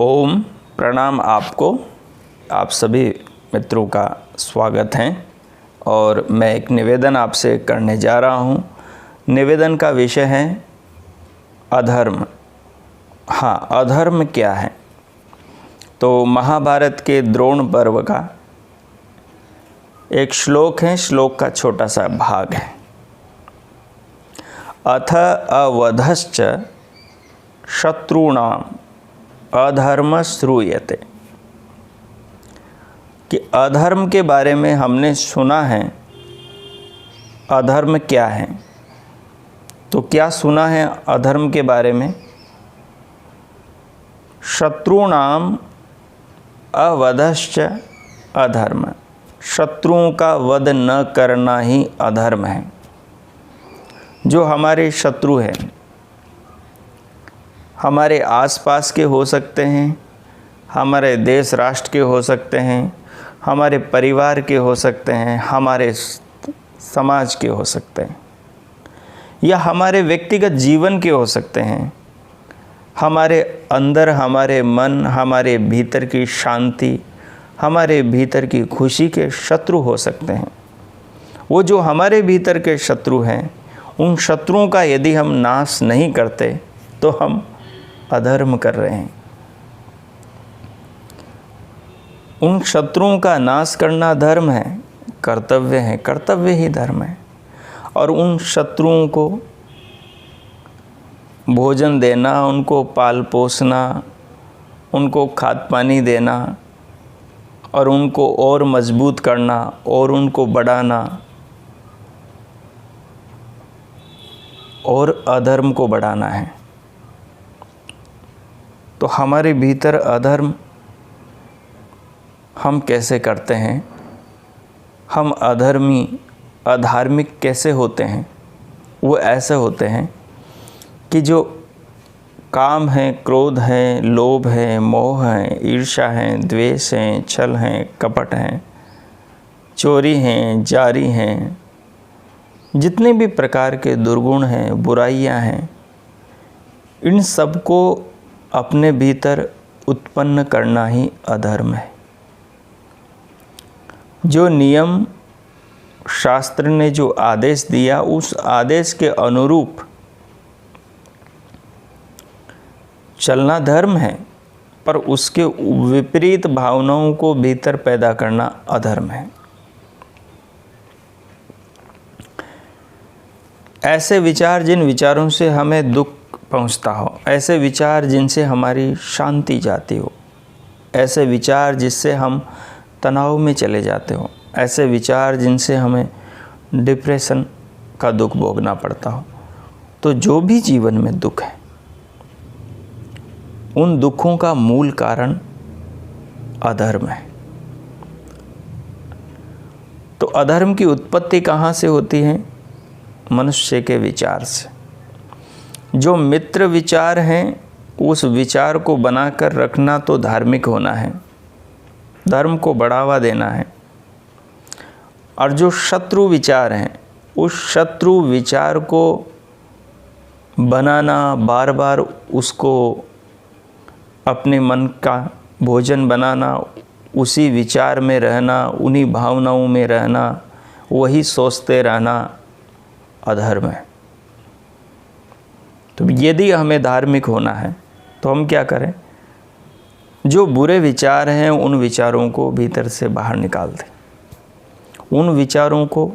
ओम प्रणाम आपको। आप सभी मित्रों का स्वागत है और मैं एक निवेदन आपसे करने जा रहा हूँ। निवेदन का विषय है अधर्म। हाँ, अधर्म क्या है? तो महाभारत के द्रोण पर्व का एक श्लोक है, श्लोक का छोटा सा भाग है। अथ अवधश्च शत्रुणाम अधर्म श्रूयते, कि अधर्म के बारे में हमने सुना है। अधर्म क्या है? तो क्या सुना है अधर्म के बारे में? शत्रुणाम अवधश्च अधर्म, शत्रुओं का वध न करना ही अधर्म है। जो हमारे शत्रु हैं, हमारे आसपास के हो सकते हैं, हमारे देश राष्ट्र के हो सकते हैं, हमारे परिवार के हो सकते हैं, हमारे समाज के हो सकते हैं, या हमारे व्यक्तिगत जीवन के हो सकते हैं। हमारे अंदर, हमारे मन, हमारे भीतर की शांति, हमारे भीतर की खुशी के शत्रु हो सकते हैं। वो जो हमारे भीतर के शत्रु हैं, उन शत्रुओं का यदि हम नाश नहीं करते तो हम अधर्म कर रहे हैं। उन शत्रुओं का नाश करना धर्म है, कर्तव्य है, कर्तव्य ही धर्म है। और उन शत्रुओं को भोजन देना, उनको पाल पोसना, उनको खाद पानी देना और उनको और मजबूत करना और उनको बढ़ाना और अधर्म को बढ़ाना है। तो हमारे भीतर अधर्म हम कैसे करते हैं? हम अधर्मी, अधार्मिक कैसे होते हैं? वो ऐसे होते हैं कि जो काम है, क्रोध है, लोभ है, मोह है, ईर्ष्या है, द्वेष है, छल है, कपट है, चोरी हैं, जारी हैं, जितने भी प्रकार के दुर्गुण हैं, बुराइयां हैं, इन सब को अपने भीतर उत्पन्न करना ही अधर्म है। जो नियम शास्त्र ने जो आदेश दिया, उस आदेश के अनुरूप चलना धर्म है, पर उसके विपरीत भावनाओं को भीतर पैदा करना अधर्म है। ऐसे विचार, जिन विचारों से हमें दुख पहुंचता हो, ऐसे विचार जिनसे हमारी शांति जाती हो, ऐसे विचार जिससे हम तनाव में चले जाते हो, ऐसे विचार जिनसे हमें डिप्रेशन का दुख भोगना पड़ता हो, तो जो भी जीवन में दुख है, उन दुखों का मूल कारण अधर्म है। तो अधर्म की उत्पत्ति कहाँ से होती है? मनुष्य के विचार से। जो मित्र विचार हैं, उस विचार को बनाकर रखना तो धार्मिक होना है, धर्म को बढ़ावा देना है। और जो शत्रु विचार हैं, उस शत्रु विचार को बनाना, बार बार उसको अपने मन का भोजन बनाना, उसी विचार में रहना, उन्हीं भावनाओं में रहना, वही सोचते रहना अधर्म है। तो यदि हमें धार्मिक होना है तो हम क्या करें? जो बुरे विचार हैं, उन विचारों को भीतर से बाहर निकाल दें। उन विचारों को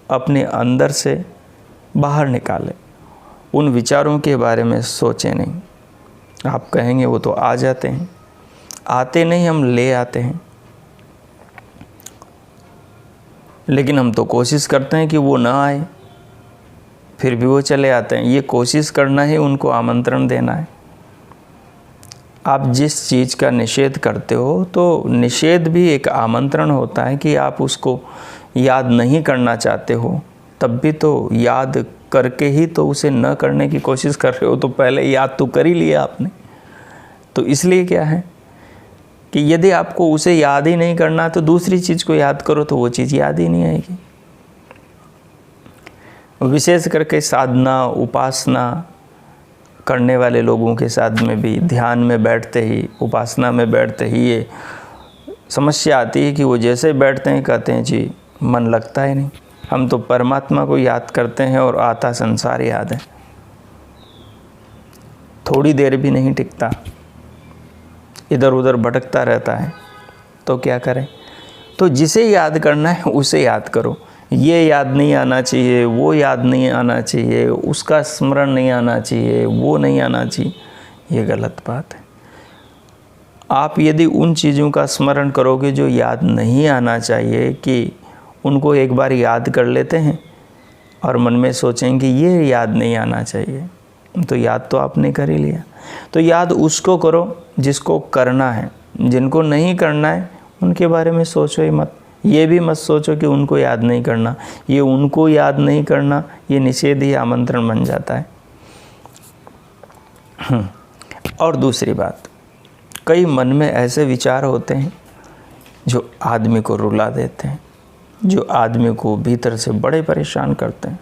अपने अंदर से बाहर निकालें। उन विचारों के बारे में सोचें नहीं। आप कहेंगे वो तो आ जाते हैं, आते नहीं, हम ले आते हैं। लेकिन हम तो कोशिश करते हैं कि वो ना आए, फिर भी वो चले आते हैं। ये कोशिश करना ही उनको आमंत्रण देना है। आप जिस चीज़ का निषेध करते हो, तो निषेध भी एक आमंत्रण होता है कि आप उसको याद नहीं करना चाहते हो, तब भी तो याद करके ही तो उसे न करने की कोशिश कर रहे हो। तो पहले याद तो कर ही लिया आपने। तो इसलिए क्या है कि यदि आपको उसे याद ही नहीं करना तो दूसरी चीज़ को याद करो, तो वो चीज़ याद ही नहीं आएगी। विशेष करके साधना, उपासना, करने वाले लोगों के साथ में भी ध्यान में बैठते ही, उपासना में बैठते ही ये समस्या आती है कि वो जैसे बैठते हैं कहते हैं जी मन लगता ही नहीं। हम तो परमात्मा को याद करते हैं और आता संसार याद है, थोड़ी देर भी नहीं टिकता, इधर उधर भटकता रहता है। तो क्या करें? तो जिसे याद करना है उसे याद करो। ये याद नहीं आना चाहिए, वो याद नहीं आना चाहिए, उसका स्मरण नहीं आना चाहिए, वो नहीं आना चाहिए, ये गलत बात है। आप यदि उन चीज़ों का स्मरण करोगे जो याद नहीं आना चाहिए, कि उनको एक बार याद कर लेते हैं और मन में सोचेंगे ये याद नहीं आना चाहिए, तो याद तो आपने कर ही लिया। तो याद उसको करो जिसको करना है, जिनको नहीं करना है उनके बारे में सोचो ही मत। ये भी मत सोचो कि उनको याद नहीं करना, ये उनको याद नहीं करना ये निषेध ही आमंत्रण बन जाता है। और दूसरी बात, कई मन में ऐसे विचार होते हैं जो आदमी को रुला देते हैं, जो आदमी को भीतर से बड़े परेशान करते हैं।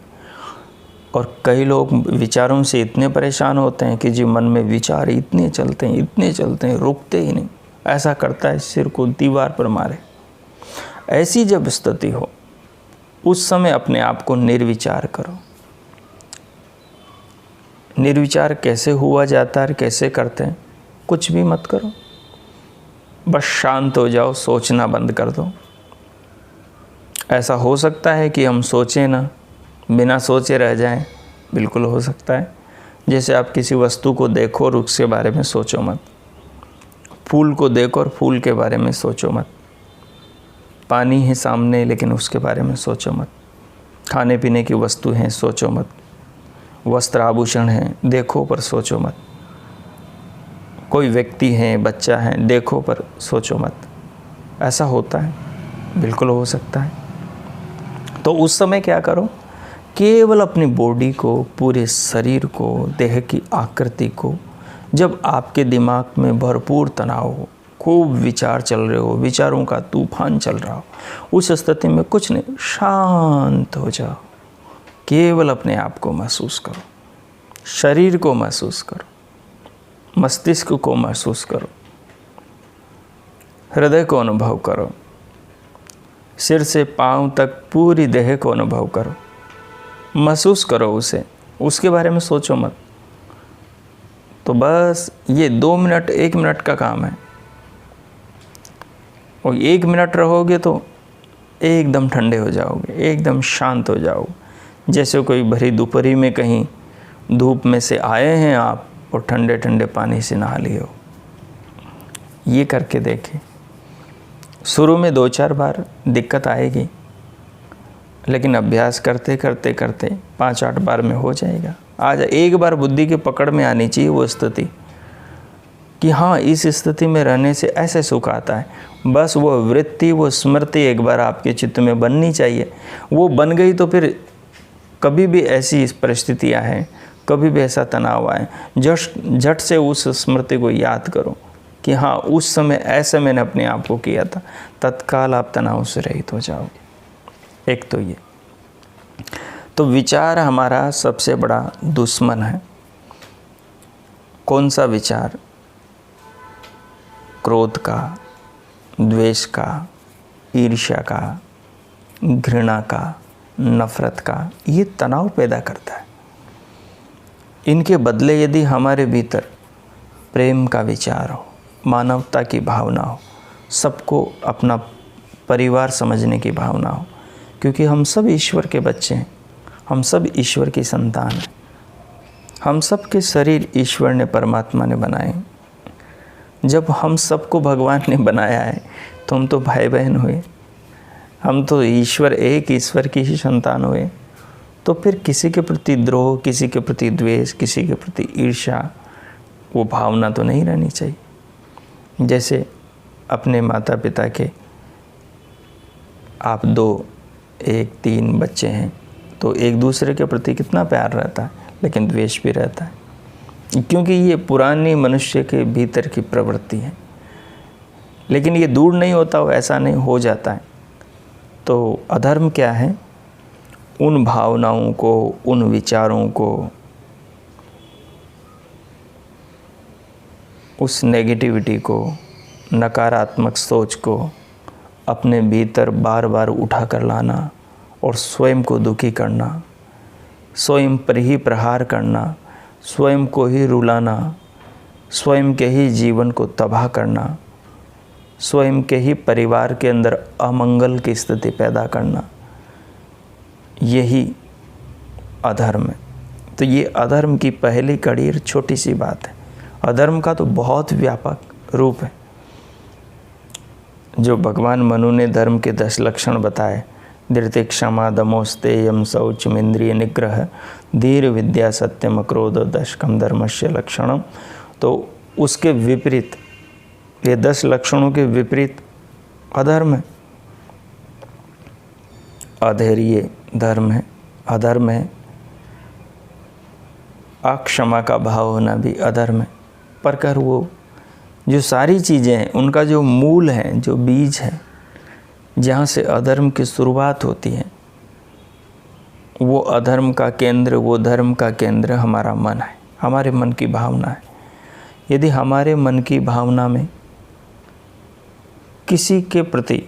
और कई लोग विचारों से इतने परेशान होते हैं कि जी मन में विचार इतने चलते हैं, रुकते ही नहीं। ऐसा करता है सिर को दीवार पर मारे। ऐसी जब स्थिति हो उस समय अपने आप को निर्विचार करो। निर्विचार कैसे हुआ जाता है, कैसे करते हैं? कुछ भी मत करो, बस शांत हो जाओ, सोचना बंद कर दो। ऐसा हो सकता है कि हम सोचें ना, बिना सोचे रह जाएं, बिल्कुल हो सकता है। जैसे आप किसी वस्तु को देखो और उसके बारे में सोचो मत, फूल को देखो और फूल के बारे में सोचो मत, पानी है सामने लेकिन उसके बारे में सोचो मत, खाने पीने की वस्तु हैं सोचो मत, वस्त्र आभूषण हैं देखो पर सोचो मत, कोई व्यक्ति है, बच्चा है, देखो पर सोचो मत। ऐसा होता है, बिल्कुल हो सकता है। तो उस समय क्या करो, केवल अपनी बॉडी को, पूरे शरीर को, देह की आकृति को, जब आपके दिमाग में भरपूर तनाव हो, खूब विचार चल रहे हो, विचारों का तूफान चल रहा हो, उस स्थिति में कुछ नहीं, शांत हो जाओ। केवल अपने आप को महसूस करो, शरीर को महसूस करो, मस्तिष्क को महसूस करो, हृदय को अनुभव करो, सिर से पांव तक पूरी देह को अनुभव करो, महसूस करो उसे, उसके बारे में सोचो मत। तो बस ये 2 मिनट 1 मिनट का काम है, और 1 मिनट रहोगे तो एकदम ठंडे हो जाओगे, एकदम शांत हो जाओगे। जैसे कोई भरी दोपहरी में कहीं धूप में से आए हैं आप और ठंडे ठंडे पानी से नहा लिए हो। ये करके देखें। शुरू में 2-4 बार दिक्कत आएगी, लेकिन अभ्यास करते करते करते 5-8 बार में हो जाएगा। आज एक बार बुद्धि के पकड़ में आनी चाहिए वो स्थिति कि हाँ, इस स्थिति में रहने से ऐसे सुख आता है। बस वो वृत्ति, वो स्मृति एक बार आपके चित्त में बननी चाहिए। वो बन गई तो फिर कभी भी ऐसी परिस्थितियाँ हैं, कभी भी ऐसा तनाव आए, झट से उस स्मृति को याद करो कि हाँ, उस समय ऐसे मैंने अपने आप को किया था। तत्काल आप तनाव से रहित हो जाओगे। एक तो ये, तो विचार हमारा सबसे बड़ा दुश्मन है। कौन सा विचार? क्रोध का, द्वेष का, ईर्ष्या का, घृणा का, नफरत का, ये तनाव पैदा करता है। इनके बदले यदि हमारे भीतर प्रेम का विचार हो, मानवता की भावना हो, सबको अपना परिवार समझने की भावना हो, क्योंकि हम सब ईश्वर के बच्चे हैं, हम सब ईश्वर की संतान हैं, हम सब के शरीर ईश्वर ने, परमात्मा ने बनाए। जब हम सबको भगवान ने बनाया है तो हम तो भाई बहन हुए, हम तो ईश्वर, एक ईश्वर की ही संतान हुए। तो फिर किसी के प्रति द्रोह, किसी के प्रति द्वेष, किसी के प्रति ईर्ष्या, वो भावना तो नहीं रहनी चाहिए। जैसे अपने माता पिता के आप 2, 1, 3 बच्चे हैं तो एक दूसरे के प्रति कितना प्यार रहता है, लेकिन द्वेष भी रहता है, क्योंकि ये पुरानी मनुष्य के भीतर की प्रवृत्ति है। लेकिन ये दूर नहीं होता, ऐसा नहीं हो जाता है। तो अधर्म क्या है? उन भावनाओं को, उन विचारों को उस नेगेटिविटी को, नकारात्मक सोच को अपने भीतर बार बार उठा कर लाना और स्वयं को दुखी करना, स्वयं पर ही प्रहार करना, स्वयं को ही रुलाना, स्वयं के ही जीवन को तबाह करना, स्वयं के ही परिवार के अंदर अमंगल की स्थिति पैदा करना, यही अधर्म है। तो ये अधर्म की पहली कड़ी छोटी सी बात है। अधर्म का तो बहुत व्यापक रूप है। जो भगवान मनु ने धर्म के 10 लक्षण बताए, धृति, क्षमा, दमोस्तेयम, शौचम, इंद्रिय निग्रह, धीर, विद्या, सत्यम, क्रोध, दशकम धर्मस्य लक्षणम, तो उसके विपरीत ये 10 लक्षणों के विपरीत अधर्म है। अधैर्य धर्म है, अधर्म है। अक्षमा का भाव होना भी अधर्म है। पर कर वो जो सारी चीज़ें हैं उनका जो मूल है, जो बीज है, जहाँ से अधर्म की शुरुआत होती है, वो अधर्म का केंद्र, वो धर्म का केंद्र हमारा मन है, हमारे मन की भावना है। यदि हमारे मन की भावना में किसी के प्रति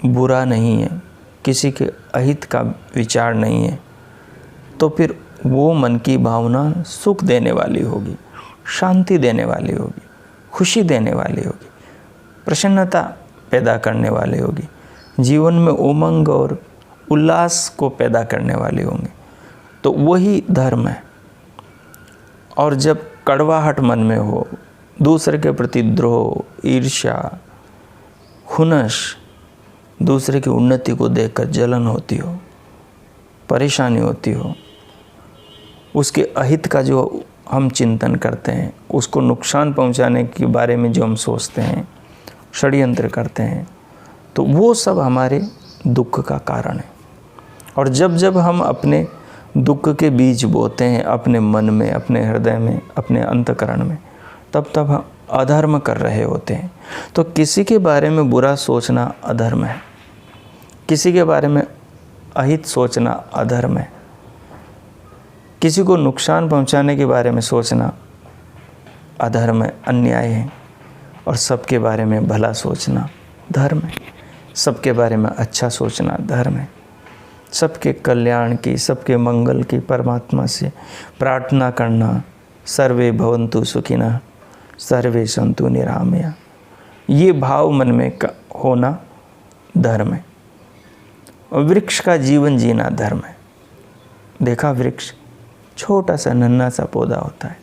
बुरा नहीं है, किसी के अहित का विचार नहीं है, तो फिर वो मन की भावना सुख देने वाली होगी, शांति देने वाली होगी, खुशी देने वाली होगी, प्रसन्नता पैदा करने वाली होगी, जीवन में उमंग और उल्लास को पैदा करने वाले होंगे। तो वही धर्म है। और जब कड़वाहट मन में हो, दूसरे के प्रति द्रोह, ईर्ष्या, खुनस, दूसरे की उन्नति को देखकर जलन होती हो, परेशानी होती हो, उसके अहित का जो हम चिंतन करते हैं, उसको नुकसान पहुंचाने के बारे में जो हम सोचते हैं, षड्यंत्र करते हैं, तो वो सब हमारे दुख का कारण है। और जब जब हम अपने दुख के बीज बोते हैं अपने मन में, अपने हृदय में, अपने अंतःकरण में, तब तब हम अधर्म कर रहे होते हैं। तो किसी के बारे में बुरा सोचना अधर्म है, किसी के बारे में अहित सोचना अधर्म है, किसी को नुकसान पहुंचाने के बारे में सोचना अधर्म है, अन्याय है। और सबके बारे में भला सोचना धर्म है, सबके बारे में अच्छा सोचना धर्म है। सबके कल्याण की, सबके मंगल की परमात्मा से प्रार्थना करना, सर्वे भवन्तु सुखिनः सर्वे सन्तु निरामया, ये भाव मन में होना धर्म है। और वृक्ष का जीवन जीना धर्म है। देखा, वृक्ष छोटा सा नन्हा सा पौधा होता है,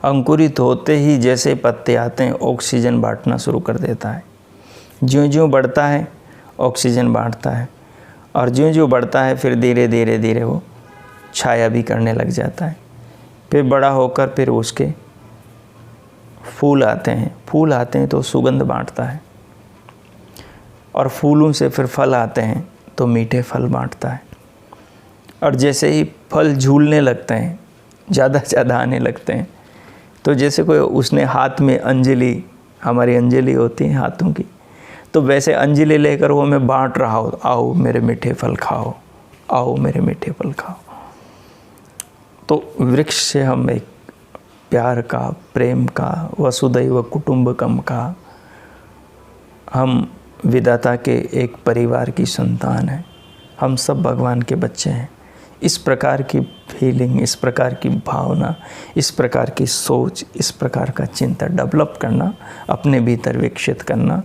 अंकुरित होते ही जैसे पत्ते आते हैं ऑक्सीजन बांटना शुरू कर देता है। ज्यों ज्यों बढ़ता है ऑक्सीजन बांटता है, और ज्यों ज्यों बढ़ता है फिर धीरे धीरे धीरे वो छाया भी करने लग जाता है। फिर बड़ा होकर फिर उसके फूल आते हैं, फूल आते हैं तो सुगंध बांटता है, और फूलों से फिर फल आते हैं तो मीठे फल बांटता है। और जैसे ही फल झूलने लगते हैं, ज़्यादा ज़्यादा आने लगते हैं, तो जैसे कोई उसने हाथ में अंजलि, हमारी अंजलि होती है हाथों की, तो वैसे अंजलि लेकर वो मैं बांट रहा हूँ, आओ मेरे मीठे फल खाओ, आओ मेरे मीठे फल खाओ। तो वृक्ष से हम एक प्यार का, प्रेम का, वसुदैव कुटुंबकम का, हम विधाता के एक परिवार की संतान हैं, हम सब भगवान के बच्चे हैं। इस प्रकार की फीलिंग, इस प्रकार की भावना, इस प्रकार की सोच, इस प्रकार का चिंतन डेवलप करना, अपने भीतर विकसित करना,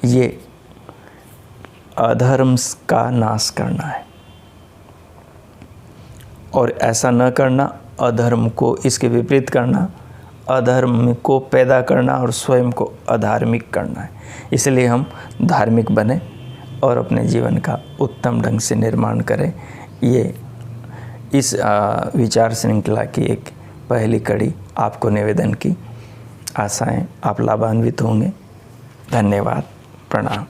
ये अधर्म का नाश करना है। और ऐसा न करना, अधर्म को इसके विपरीत करना, अधर्म को पैदा करना और स्वयं को अधार्मिक करना है। इसलिए हम धार्मिक बने और अपने जीवन का उत्तम ढंग से निर्माण करें। ये इस विचार श्रृंखला की एक पहली कड़ी आपको निवेदन की। आशाएं आप लाभान्वित होंगे। धन्यवाद, प्रणाम।